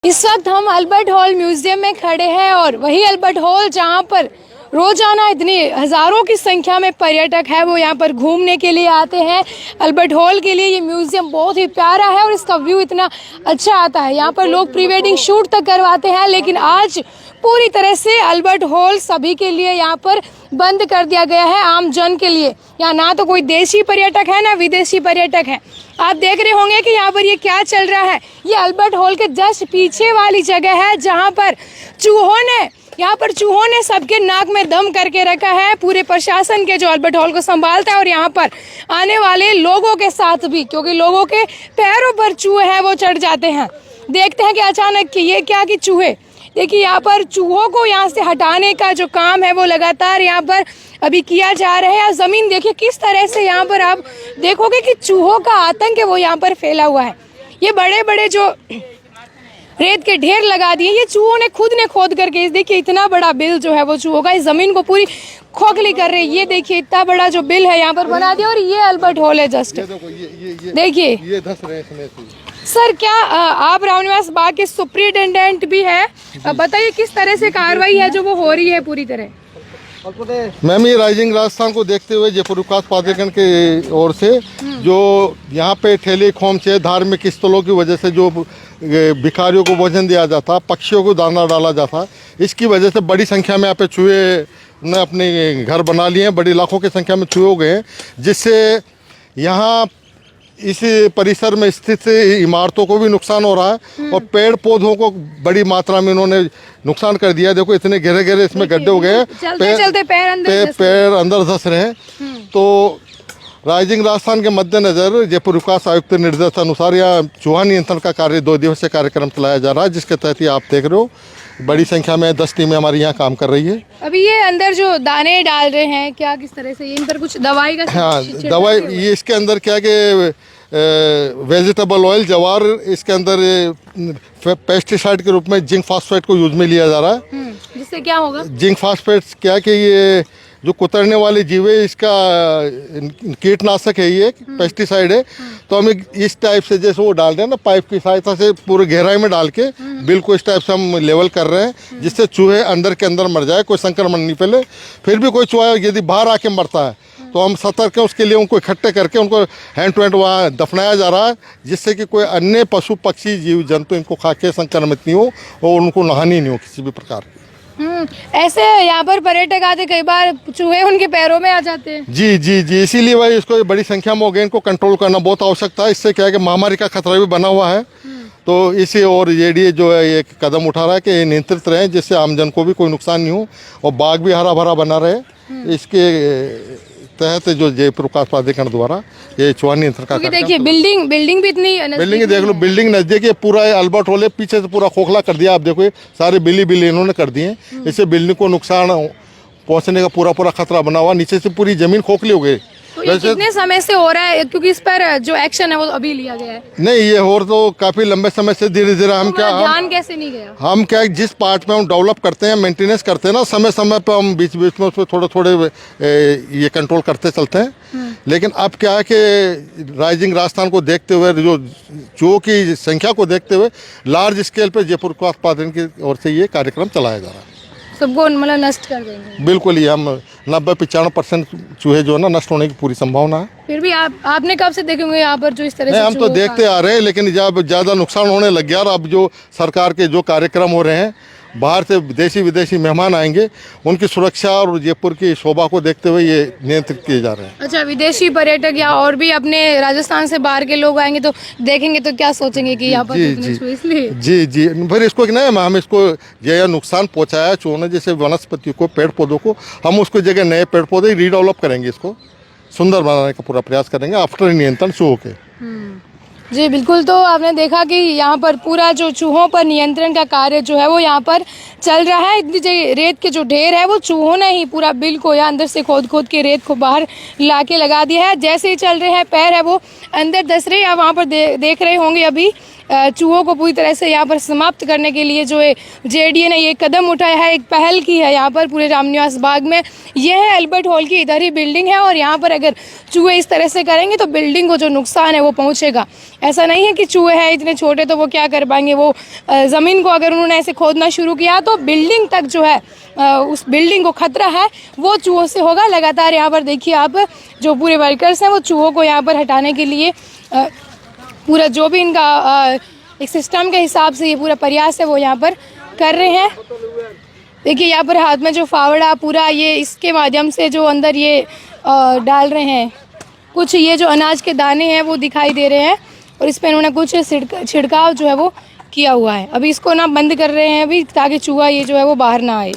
इस वक्त हम अल्बर्ट हॉल म्यूजियम में खड़े हैं और वही अल्बर्ट हॉल जहां पर रोजाना इतनी हजारों की संख्या में पर्यटक है वो यहाँ पर घूमने के लिए आते हैं। अल्बर्ट हॉल के लिए ये म्यूजियम बहुत ही प्यारा है और इसका व्यू इतना अच्छा आता है। यहाँ पर लोग प्री वेडिंग शूट तक करवाते हैं, लेकिन आज पूरी तरह से अल्बर्ट हॉल सभी के लिए यहाँ पर बंद कर दिया गया है, आम जन के लिए। यहाँ ना तो कोई देशी पर्यटक है ना विदेशी पर्यटक है। आप देख रहे होंगे कि यहाँ पर ये क्या चल रहा है। ये अल्बर्ट हॉल के जस्ट पीछे वाली जगह है जहाँ पर चूहों ने सबके नाक में दम करके रखा है, पूरे प्रशासन के जो अल्बर्ट हॉल को संभालता है और यहाँ पर आने वाले लोगों के साथ भी, क्योंकि लोगों के पैरों पर चूहे हैं वो चढ़ जाते हैं। देखते हैं कि अचानक कि ये क्या कि चूहे, देखिए यहाँ पर चूहों को यहाँ से हटाने का जो काम है वो लगातार यहाँ पर अभी किया जा रहा है। और ज़मीन देखिए किस तरह से यहाँ पर आप देखोगे कि चूहों का आतंक है वो यहाँ पर फैला हुआ है। ये बड़े बड़े जो रेत के ढेर लगा दिए, ये चूहों ने खुद ने खोद करके, देखिए इतना बड़ा बिल जो है वो चूहों का इस जमीन को पूरी खोखली कर रही है। ये देखिए इतना बड़ा जो बिल है यहाँ पर बना दिया और ये अल्बर्ट हॉल है जस्ट। देखिए ये धस रहे हैं। सर क्या आप रामनिवास बाग के सुप्रिंटेंडेंट भी है, बताइए किस तरह से कार्रवाई है जो वो हो रही है पूरी तरह? मैम ये राइजिंग राजस्थान को देखते हुए जयपुर विकास प्राधिकरण की ओर से जो यहाँ पे ठेले खोमचे धार्मिक स्थलों की वजह से जो भिखारियों को भोजन दिया जाता, पक्षियों को दाना डाला जाता, इसकी वजह से बड़ी संख्या में यहाँ पे चूहे ने अपने घर बना लिए हैं। बड़ी लाखों की संख्या में चूहे हो गए हैं, जिससे यहाँ इस परिसर में स्थित इमारतों को भी नुकसान हो रहा है और पेड़ पौधों को बड़ी मात्रा में इन्होंने नुकसान कर दिया। देखो इतने गहरे गहरे इसमें गड्ढे हो गए हैं, पैर अंदर धस रहे हैं। तो राइजिंग राजस्थान के मद्देनजर जयपुर विकास आयुक्त निर्देश अनुसार यहाँ चूहा नियंत्रण का कार्य 2 दिवसीय कार्यक्रम चलाया जा रहा है, जिसके तहत ही आप देख रहे हो बड़ी संख्या में 10 टीमें हमारी यहाँ काम कर रही है। अभी ये अंदर जो दाने डाल रहे हैं क्या किस तरह से, इन पर कुछ दवाई का? हाँ, दवाई ये इसके अंदर क्या कि वेजिटेबल ऑयल जवार, इसके अंदर पेस्टिसाइड के रूप में जिंक फास्फेट को यूज में लिया जा रहा है। जिससे क्या होगा? जिंक फास्फेट क्या कि ये जो कुतरने वाले जीव है इसका कीटनाशक है, ये पेस्टिसाइड है। तो हम इस टाइप से जैसे वो डाल रहे हैं ना, पाइप की सहायता से पूरे गहराई में डाल के बिल्कुल इस टाइप से हम लेवल कर रहे हैं, जिससे चूहे अंदर के अंदर मर जाए, कोई संक्रमण नहीं फैले। फिर भी कोई चूहा यदि बाहर आके मरता है तो हम सतर्क हैं, उसके लिए उनको इकट्ठे करके उनको हैंड टू हैंड वहाँ दफनाया जा रहा है, जिससे कि कोई अन्य पशु पक्षी जीव जंतु इनको खा के संक्रमित नहीं हो और उनको हानि नहीं हो किसी भी प्रकार की। ऐसे यहाँ पर पर्यटक आते, कई बार चूहे उनके पैरों में आ जाते हैं। जी, इसीलिए भाई इसको बड़ी संख्या में हो गए, इनको कंट्रोल करना बहुत आवश्यकता है। इससे क्या है कि महामारी का खतरा भी बना हुआ है। तो इसी और ये जो है एक कदम उठा रहा है कि नियंत्रित रहें, जिससे आमजन को भी कोई नुकसान नहीं हो और बाग भी हरा भरा बना रहे। इसके तहत जो जयपुर विकास प्राधिकरण द्वारा ये चूहा नियंत्रण का देखिए बिल्डिंग भी इतनी बिल्डिंग देख लो, बिल्डिंग नजदीक है, पूरा अल्बर्ट हॉल पीछे से पूरा खोखला कर दिया। आप देखो सारे बिल्ली इन्होंने कर दिए, इससे बिल्डिंग को नुकसान पहुंचने का पूरा खतरा बना हुआ। नीचे से पूरी जमीन खोखली हो गई। तो ये कितने समय से हो रहा है, क्योंकि इस पर जो एक्शन है वो अभी लिया गया है? नहीं, ये और तो काफी लंबे समय से धीरे धीरे हम क्या ध्यान कैसे नहीं गया? हम क्या जिस पार्ट में हम डेवलप करते हैं, मेंटेनेंस करते हैं ना, समय समय पर हम बीच में उसमें थोड़े ये कंट्रोल करते चलते हैं। लेकिन अब क्या है कि राइजिंग राजस्थान को देखते हुए, जो चूहों की संख्या को देखते हुए लार्ज स्केल पर जयपुर विकास प्राधिकरण की ओर से ये कार्यक्रम चलाया जा रहा है। सबको मतलब नष्ट कर देंगे? बिल्कुल ही, हम 90-95% चूहे जो है ना नष्ट होने की पूरी संभावना है। फिर भी आपने कब से देखे होंगे यहाँ पर जो इस तरह से? हम तो देखते आ रहे हैं, लेकिन जब ज़्यादा नुकसान होने लग गया और अब जो सरकार के जो कार्यक्रम हो रहे हैं, बाहर से देशी विदेशी मेहमान आएंगे, उनकी सुरक्षा और जयपुर की शोभा को देखते हुए ये नियंत्रित किए जा रहे हैं। अच्छा, विदेशी पर्यटक या और भी अपने राजस्थान से बाहर के लोग आएंगे तो देखेंगे तो क्या सोचेंगे कि यहाँ पर इसलिए? जी, फिर इसको नहीं, हम इसको यह नुकसान पहुँचाया चूहों ने, जैसे वनस्पति को, पेड़ पौधों को, हम उसको जगह नए पेड़ पौधे रीडेवलप करेंगे, इसको सुंदर बनाने का पूरा प्रयास करेंगे आफ्टर नियंत्रण चूहों के। जी बिल्कुल। तो आपने देखा कि यहाँ पर पूरा जो चूहों पर नियंत्रण का कार्य जो है वो यहाँ पर चल रहा है। इतनी रेत के जो ढेर है वो चूहों ने ही पूरा बिल को या अंदर से खोद के रेत को बाहर ला के लगा दिया है। जैसे ही चल रहे हैं पैर है वो अंदर धस रहे हैं। आप वहाँ पर देख रहे होंगे अभी चूहों को पूरी तरह से यहाँ पर समाप्त करने के लिए जो है जेडीए ने ये कदम उठाया है, एक पहल की है यहाँ पर पूरे रामनिवास बाग में। यह है अल्बर्ट हॉल की इधर ही बिल्डिंग है और यहाँ पर अगर चूहे इस तरह से करेंगे तो बिल्डिंग को जो नुकसान है वो पहुँचेगा। ऐसा नहीं है कि चूहे हैं इतने छोटे तो वो क्या कर पाएंगे, वो ज़मीन को अगर उन्होंने ऐसे खोदना शुरू किया तो बिल्डिंग तक जो है उस बिल्डिंग को खतरा है वो चूहों से होगा। लगातार यहाँ पर देखिए आप जो पूरे वर्कर्स हैं वो चूहों को यहाँ पर हटाने के लिए पूरा जो भी इनका एक सिस्टम के हिसाब से ये पूरा प्रयास है वो यहाँ पर कर रहे हैं। देखिए यहाँ पर हाथ में जो फावड़ा पूरा ये इसके माध्यम से जो अंदर ये डाल रहे हैं, कुछ ये जो अनाज के दाने हैं वो दिखाई दे रहे हैं और इस पर इन्होंने कुछ छिड़काव जो है वो किया हुआ है। अभी इसको ना बंद कर रहे हैं अभी ताकि चूहा ये जो है वो बाहर ना आए।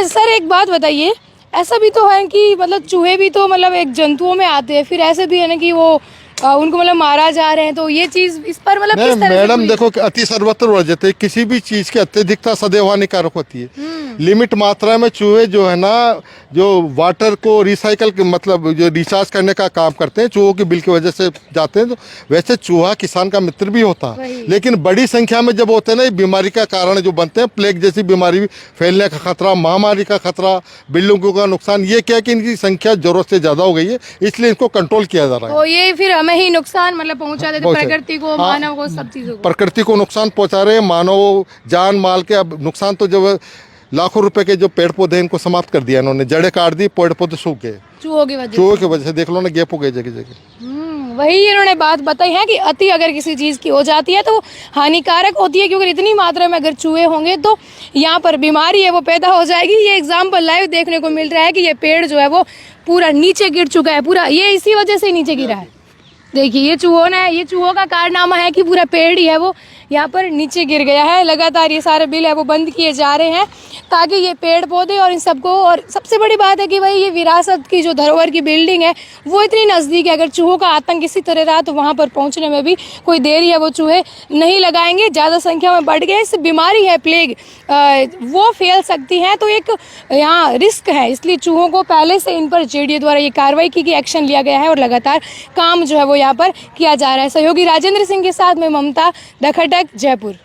सर एक बात बताइए, ऐसा भी तो है कि मतलब चूहे भी तो मतलब एक जंतुओं में आते हैं, फिर ऐसे भी है ना कि वो उनको मतलब मारा जा रहे हैं, तो ये चीज इस पर मतलब किस तरह मैडम देखो कि अति सर्वत्र वर्जित, किसी भी चीज की अत्यधिकता सदैव हानिकारक होती है। लिमिट मात्रा में चूहे जो है ना जो वाटर को रिसाइकल मतलब जो रिचार्ज करने का काम करते हैं, चूहों की बिल की वजह से जाते हैं। तो वैसे चूहा किसान का मित्र भी होता है, लेकिन बड़ी संख्या में जब होते हैं ना बीमारी का कारण जो बनते हैं, प्लेग जैसी बीमारी फैलने का खतरा, महामारी का खतरा, बिल्डिंगों का नुकसान, ये क्या है कि इनकी संख्या जरूरत से ज्यादा हो गई है, इसलिए इनको कंट्रोल किया जा रहा है। तो ये फिर हमें ही नुकसान मतलब पहुंचा देते, प्रकृति को, मानव को, सब चीजों को। प्रकृति को नुकसान पहुंचा रहे हैं, मानव जान माल के। अब नुकसान तो जब लाखों रुपए के जो पेड़ पौधे इनको समाप्त कर दिया इन्होंने, जड़ें काट दी, पेड़ पौधे सूख गए चूहों की वजह से। देख लो ना, गैप हो गए जगह जगह। वही इन्होंने बात बताई है कि अति अगर किसी चीज की हो जाती है तो वो हानिकारक होती है, क्योंकि इतनी मात्रा में अगर चूहे होंगे तो यहाँ पर बीमारी है वो पैदा हो जाएगी। ये एग्जाम्पल लाइव देखने को मिल रहा है कि ये पेड़ जो है वो पूरा नीचे गिर चुका है, पूरा ये इसी वजह से नीचे गिरा है। देखिए ये चूहों का कारनामा है कि पूरा पेड़ ही है वो यहाँ पर नीचे गिर गया है। लगातार ये सारे बिल है वो बंद किए जा रहे हैं ताकि ये पेड़ पौधे और इन सबको, और सबसे बड़ी बात है कि भाई ये विरासत की जो धरोहर की बिल्डिंग है वो इतनी नज़दीक है, अगर चूहों का आतंक इसी तरह रहा तो वहाँ पर पहुँचने में भी कोई देरी है वो चूहे नहीं लगाएंगे। ज़्यादा संख्या में बढ़ गए, इससे बीमारी है प्लेग वो फैल सकती है, तो एक यहाँ रिस्क है, इसलिए चूहों को पहले से इन पर जेडीए द्वारा ये कार्रवाई की एक्शन लिया गया है और लगातार काम जो है वो यहाँ पर किया जा रहा है। सहयोगी राजेंद्र सिंह के साथ मैं ममता, द खटक, जयपुर।